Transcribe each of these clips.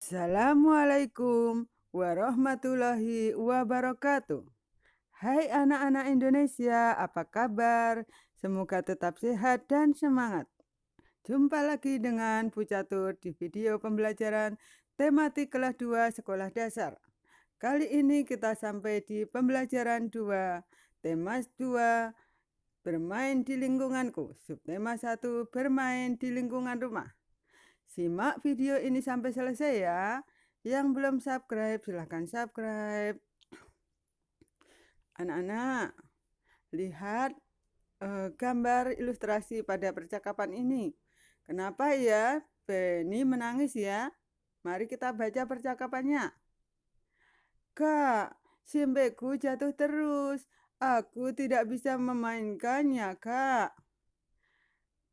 Assalamualaikum warahmatullahi wabarakatuh. Hai anak-anak Indonesia, apa kabar? Semoga tetap sehat dan semangat. Jumpa lagi dengan Bu Catur di video pembelajaran tematik kelas 2 sekolah dasar. Kali ini kita sampai di pembelajaran 2, tema 2, bermain di lingkunganku. Subtema 1, bermain di lingkungan rumah. Simak video ini sampai selesai ya. Yang belum subscribe, silahkan subscribe. Anak-anak, lihat gambar ilustrasi pada percakapan ini. Kenapa ya Penny menangis ya? Mari kita baca percakapannya. Kak, simpeku jatuh terus. Aku tidak bisa memainkannya, Kak.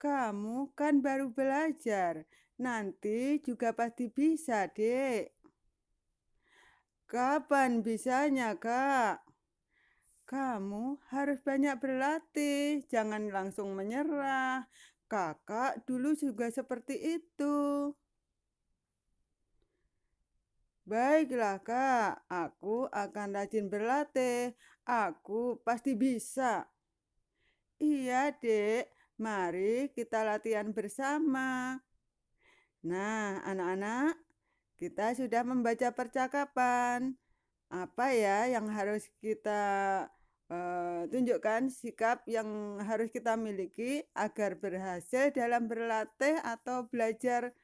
Kamu kan baru belajar. Nanti juga pasti bisa, Dek. Kapan bisanya, Kak? Kamu harus banyak berlatih, jangan langsung menyerah. Kakak dulu juga seperti itu. Baiklah, Kak. Aku akan rajin berlatih. Aku pasti bisa. Iya, Dek. Mari kita latihan bersama. Nah, anak-anak, kita sudah membaca percakapan. Apa ya yang harus kita tunjukkan sikap yang harus kita miliki agar berhasil dalam berlatih atau belajar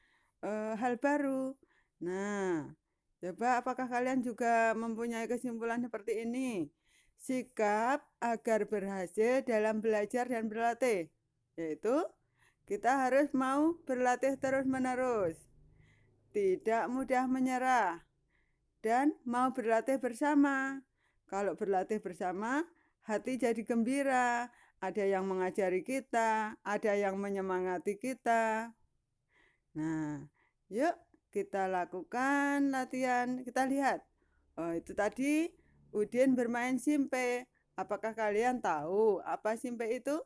hal baru. Nah, coba apakah kalian juga mempunyai kesimpulan seperti ini? Sikap agar berhasil dalam belajar dan berlatih, yaitu kita harus mau berlatih terus-menerus, tidak mudah menyerah, dan mau berlatih bersama. Kalau berlatih bersama, hati jadi gembira. Ada yang mengajari kita, ada yang menyemangati kita. Nah, yuk kita lakukan latihan. Kita lihat. Oh, itu tadi Udin bermain simpe. Apakah kalian tahu apa simpe itu?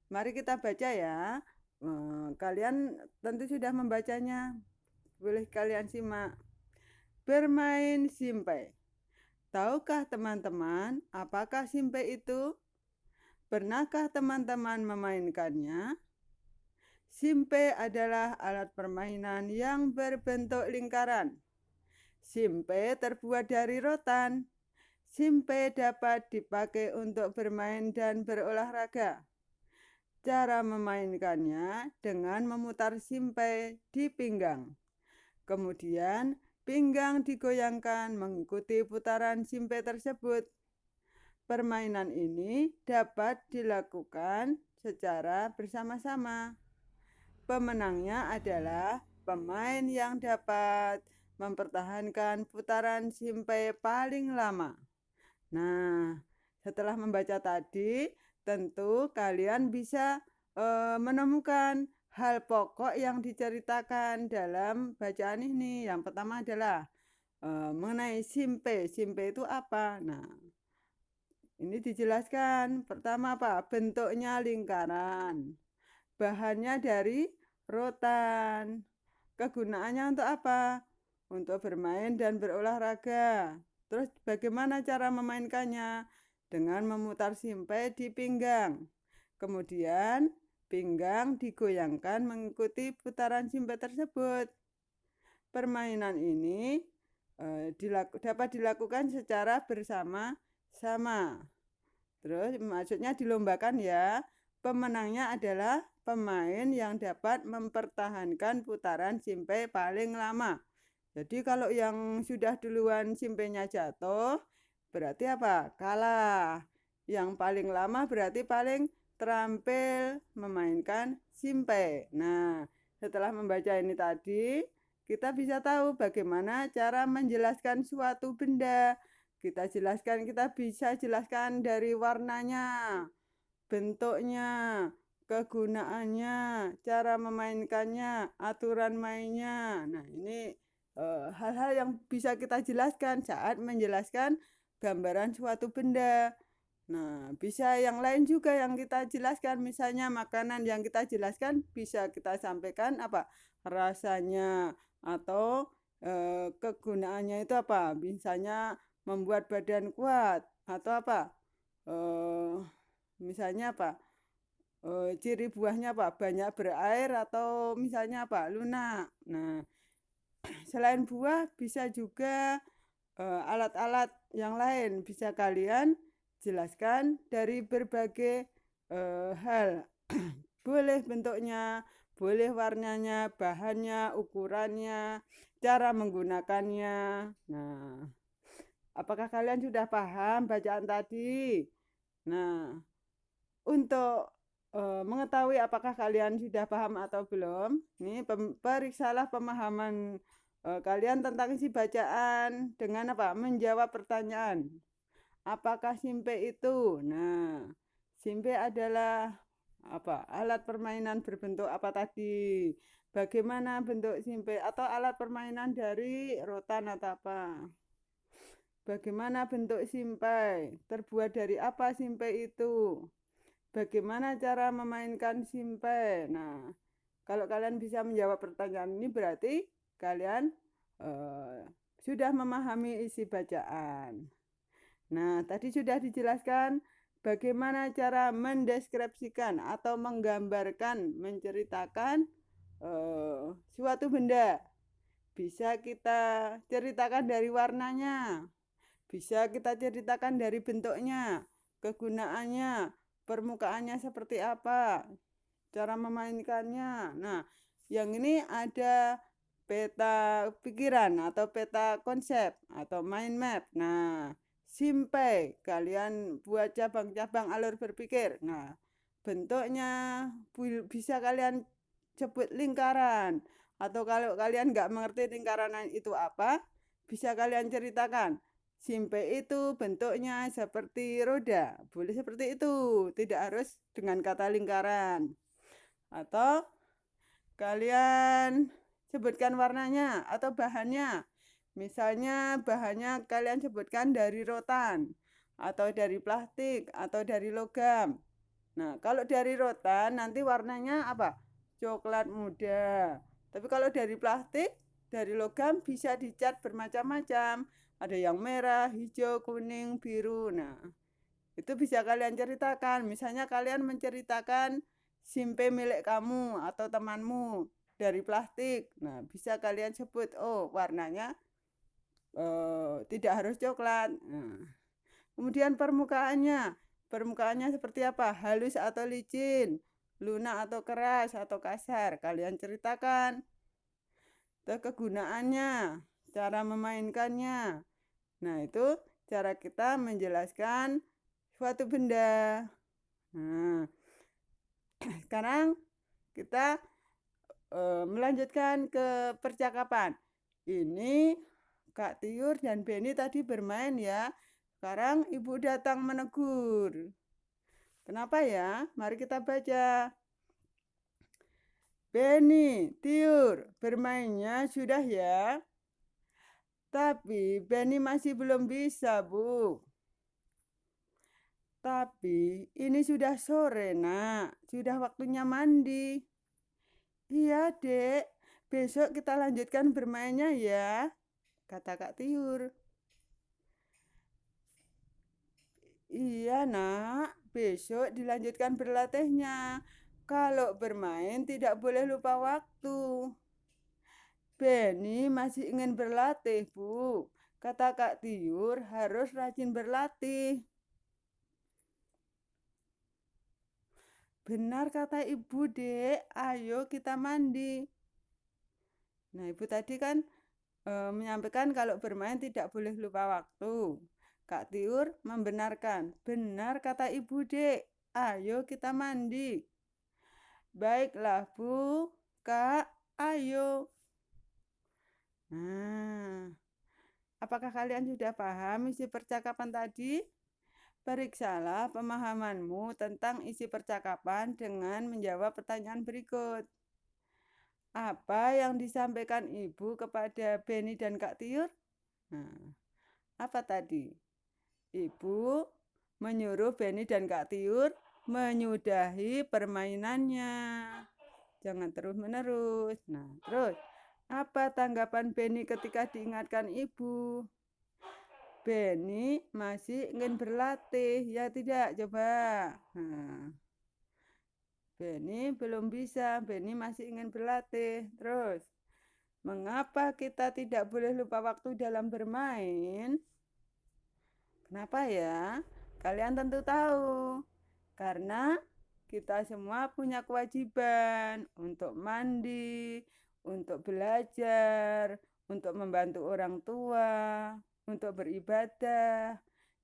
Mari kita baca ya. Kalian tentu sudah membacanya. Boleh kalian simak. Bermain simpe. Tahukah teman-teman apakah simpe itu? Pernahkah teman-teman memainkannya? Simpe adalah alat permainan yang berbentuk lingkaran. Simpe terbuat dari rotan. Simpe dapat dipakai untuk bermain dan berolahraga. Cara memainkannya dengan memutar simpe di pinggang. Kemudian pinggang digoyangkan mengikuti putaran simpe tersebut. Permainan ini dapat dilakukan secara bersama-sama. Pemenangnya adalah pemain yang dapat mempertahankan putaran simpe paling lama. Nah, setelah membaca tadi, tentu kalian bisa menemukan hal pokok yang diceritakan dalam bacaan ini. Yang pertama adalah mengenai simpe. Simpe itu apa? Nah, ini dijelaskan. Pertama apa? Bentuknya lingkaran. Bahannya dari rotan. Kegunaannya untuk apa? Untuk bermain dan berolahraga. Terus bagaimana cara memainkannya? Dengan memutar simpai di pinggang. Kemudian pinggang digoyangkan mengikuti putaran simpai tersebut. Permainan ini dapat dilakukan secara bersama-sama. Terus maksudnya dilombakan ya. Pemenangnya adalah pemain yang dapat mempertahankan putaran simpai paling lama. Jadi kalau yang sudah duluan simpainya jatuh, berarti apa? Kalah. Yang paling lama berarti paling terampil memainkan simpai. Nah, setelah membaca ini tadi, kita bisa tahu bagaimana cara menjelaskan suatu benda. Kita bisa jelaskan dari warnanya, bentuknya, kegunaannya, cara memainkannya, aturan mainnya. Nah, ini hal-hal yang bisa kita jelaskan saat menjelaskan gambaran suatu benda. Nah, bisa yang lain juga yang kita jelaskan, misalnya makanan yang kita jelaskan bisa kita sampaikan apa rasanya atau kegunaannya itu apa? Misalnya membuat badan kuat atau apa? Eh, misalnya apa? Ciri buahnya apa? Banyak berair atau misalnya apa? Lunak. Nah, selain buah bisa juga alat-alat yang lain bisa kalian jelaskan dari berbagai hal. Boleh bentuknya, boleh warnanya, bahannya, ukurannya, cara menggunakannya. Nah, apakah kalian sudah paham bacaan tadi? Nah, untuk mengetahui apakah kalian sudah paham atau belum, ini periksalah pemahaman kalian tentang isi bacaan dengan apa? Menjawab pertanyaan. Apakah simpe itu? Nah, simpe adalah apa? Alat permainan berbentuk apa tadi? Bagaimana bentuk simpe atau alat permainan dari rotan atau apa? Bagaimana bentuk simpai? Terbuat dari apa simpai itu? Bagaimana cara memainkan simpai? Nah, kalau kalian bisa menjawab pertanyaan ini berarti kalian eh, sudah memahami isi bacaan. Nah, tadi sudah dijelaskan bagaimana cara mendeskripsikan atau menggambarkan, menceritakan suatu benda. Bisa kita ceritakan dari warnanya, bisa kita ceritakan dari bentuknya, kegunaannya, permukaannya seperti apa, cara memainkannya. Nah, yang ini ada peta pikiran atau peta konsep atau mind map. Nah, simpai kalian buat cabang-cabang alur berpikir. Nah, bentuknya bisa kalian sebut lingkaran. Atau kalau kalian nggak mengerti lingkaran itu apa, bisa kalian ceritakan. Simpai itu bentuknya seperti roda. Boleh seperti itu. Tidak harus dengan kata lingkaran. Atau kalian sebutkan warnanya atau bahannya. Misalnya bahannya kalian sebutkan dari rotan atau dari plastik atau dari logam. Nah, kalau dari rotan nanti warnanya apa? Coklat muda. Tapi kalau dari plastik, dari logam bisa dicat bermacam-macam. Ada yang merah, hijau, kuning, biru. Nah, itu bisa kalian ceritakan. Misalnya kalian menceritakan simpe milik kamu atau temanmu dari plastik. Nah, bisa kalian sebut, oh warnanya tidak harus coklat. Nah, kemudian permukaannya. Permukaannya seperti apa? Halus atau licin, lunak atau keras atau kasar. Kalian ceritakan. Terus kegunaannya, cara memainkannya. Nah, itu cara kita menjelaskan suatu benda. Nah, sekarang kita melanjutkan ke percakapan. Ini Kak Tiur dan Beni tadi bermain ya. Sekarang Ibu datang menegur. Kenapa ya? Mari kita baca. Beni, Tiur, bermainnya sudah ya. Tapi Beni masih belum bisa, Bu. Tapi ini sudah sore, Nak. Sudah waktunya mandi. Iya, Dek. Besok kita lanjutkan bermainnya ya, kata Kak Tiur. Iya, Nak. Besok dilanjutkan berlatihnya. Kalau bermain tidak boleh lupa waktu. Beni masih ingin berlatih, Bu. Kata Kak Tiur harus rajin berlatih. Benar kata Ibu, Dek. Ayo kita mandi. Nah, Ibu tadi kan menyampaikan kalau bermain tidak boleh lupa waktu. Kak Tiur membenarkan. Benar kata Ibu, Dek. Ayo kita mandi. Baiklah, Bu. Kak, ayo. Nah, apakah kalian sudah paham isi percakapan tadi? Periksalah pemahamanmu tentang isi percakapan dengan menjawab pertanyaan berikut. Apa yang disampaikan Ibu kepada Beni dan Kak Tiur? Nah, apa tadi? Ibu menyuruh Beni dan Kak Tiur menyudahi permainannya. Jangan terus-menerus. Nah, terus Apa tanggapan Beni ketika diingatkan ibu? Beni masih ingin berlatih, ya tidak? Coba. Nah, Beni belum bisa, Beni masih ingin berlatih. Terus, mengapa kita tidak boleh lupa waktu dalam bermain? Kenapa ya? Kalian tentu tahu. Karena kita semua punya kewajiban untuk mandi, untuk belajar, untuk membantu orang tua, untuk beribadah.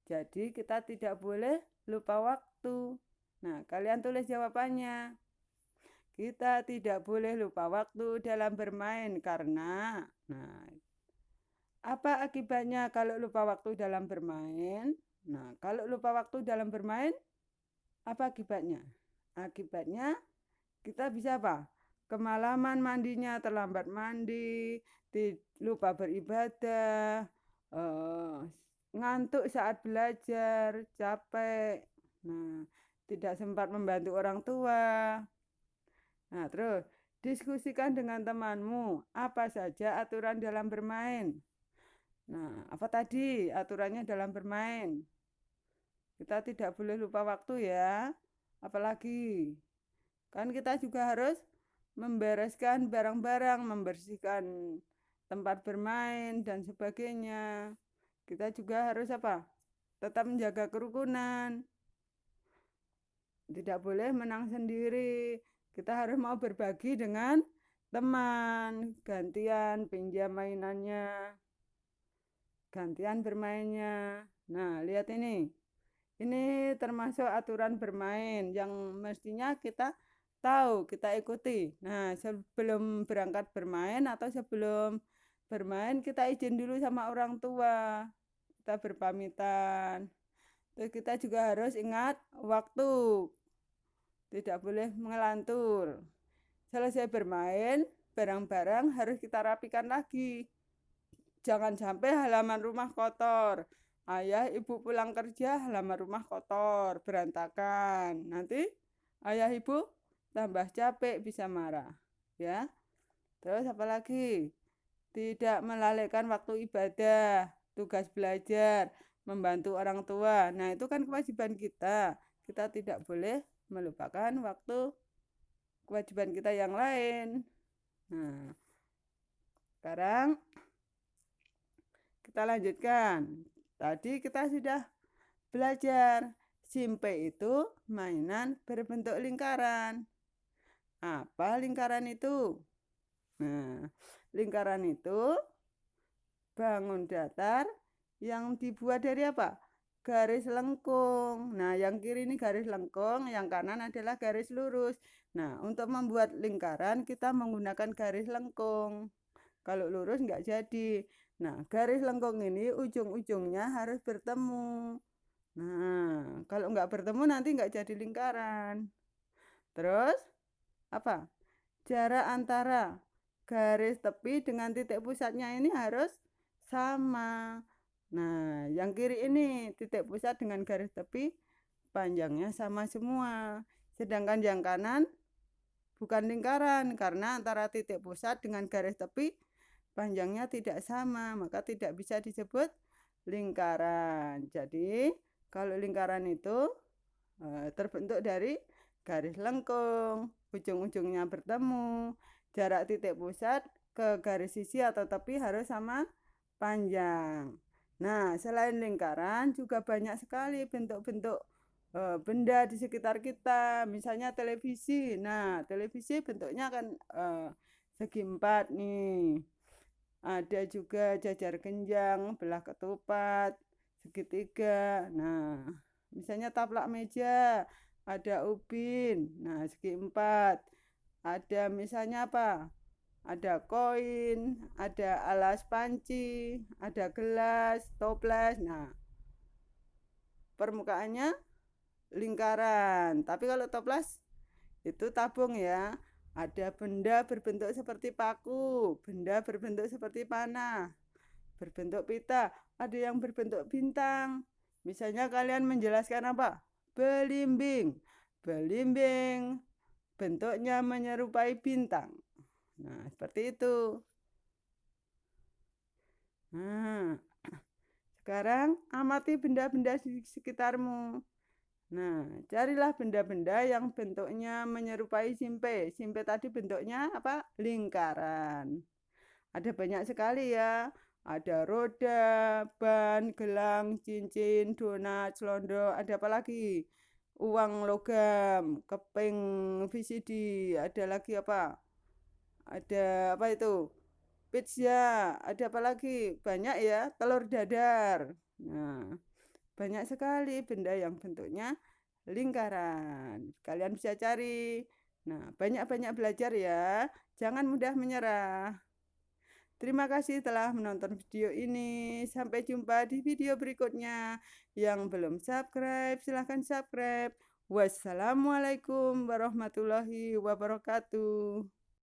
Jadi kita tidak boleh lupa waktu. Nah, kalian tulis jawabannya. Kita tidak boleh lupa waktu dalam bermain karena, nah, apa akibatnya kalau lupa waktu dalam bermain? Nah, kalau lupa waktu dalam bermain, apa akibatnya? Akibatnya kita bisa apa? Kemalaman mandinya, terlambat mandi, lupa beribadah, ngantuk saat belajar, capek. Nah, tidak sempat membantu orang tua. Nah, terus diskusikan dengan temanmu apa saja aturan dalam bermain. Nah, apa tadi aturannya dalam bermain? Kita tidak boleh lupa waktu ya. Apalagi kan kita juga harus membereskan barang-barang, membersihkan tempat bermain dan sebagainya. Kita juga harus apa? Tetap menjaga kerukunan. Tidak boleh menang sendiri. Kita harus mau berbagi dengan teman, gantian pinjam mainannya, gantian bermainnya. Nah, lihat ini. Ini termasuk aturan bermain yang mestinya kita tahu, kita ikuti. Nah, sebelum berangkat bermain atau sebelum bermain kita izin dulu sama orang tua. Kita berpamitan. Terus kita juga harus ingat waktu. Tidak boleh mengelantur. Selesai bermain, barang-barang harus kita rapikan lagi. Jangan sampai halaman rumah kotor. Ayah, ibu pulang kerja, halaman rumah kotor, berantakan. Nanti ayah, ibu tambah capek, bisa marah. Ya. Terus apa lagi? Tidak melalaikan waktu ibadah, tugas belajar, membantu orang tua. Nah, itu kan kewajiban kita. Kita tidak boleh melupakan waktu kewajiban kita yang lain. Nah, sekarang kita lanjutkan. Tadi kita sudah belajar. Simpe itu mainan berbentuk lingkaran. Apa lingkaran itu? Nah, lingkaran itu bangun datar yang dibuat dari apa? Garis lengkung. Nah, yang kiri ini garis lengkung, yang kanan adalah garis lurus. Nah, untuk membuat lingkaran kita menggunakan garis lengkung. Kalau lurus nggak jadi. Nah, garis lengkung ini ujung-ujungnya harus bertemu. Nah, kalau nggak bertemu nanti nggak jadi lingkaran. Terus, apa? Jarak antara garis tepi dengan titik pusatnya ini harus sama. Nah, yang kiri ini titik pusat dengan garis tepi panjangnya sama semua. Sedangkan yang kanan bukan lingkaran karena antara titik pusat dengan garis tepi panjangnya tidak sama, maka tidak bisa disebut lingkaran. Jadi, kalau lingkaran itu terbentuk dari garis lengkung, ujung-ujungnya bertemu, jarak titik pusat ke garis sisi atau tepi harus sama panjang. Nah, selain lingkaran juga banyak sekali bentuk-bentuk benda di sekitar kita, misalnya televisi. Nah, televisi bentuknya kan segi empat nih. Ada juga jajar genjang, belah ketupat, segitiga. Nah, misalnya taplak meja, ada ubin. Nah, segi empat. Ada misalnya apa? Ada koin, ada alas panci, ada gelas, toples. Nah, permukaannya lingkaran. Tapi kalau toples itu tabung ya. Ada benda berbentuk seperti paku, benda berbentuk seperti panah, berbentuk pita, ada yang berbentuk bintang. Misalnya kalian menjelaskan apa? Belimbing. Belimbing bentuknya menyerupai bintang. Nah, seperti itu. Nah, sekarang amati benda-benda di sekitarmu. Nah, carilah benda-benda yang bentuknya menyerupai simpe. Simpe tadi bentuknya apa? Lingkaran. Ada banyak sekali ya. Ada roda, ban, gelang, cincin, donat, selondor. Ada apa lagi? Uang logam, keping VCD. Ada lagi apa? Ada apa itu? Pizza. Ada apa lagi? Banyak ya. Telur dadar. Nah, banyak sekali benda yang bentuknya lingkaran. Kalian bisa cari. Nah, banyak-banyak belajar ya. Jangan mudah menyerah. Terima kasih telah menonton video ini. Sampai jumpa di video berikutnya. Yang belum subscribe, silahkan subscribe. Wassalamualaikum warahmatullahi wabarakatuh.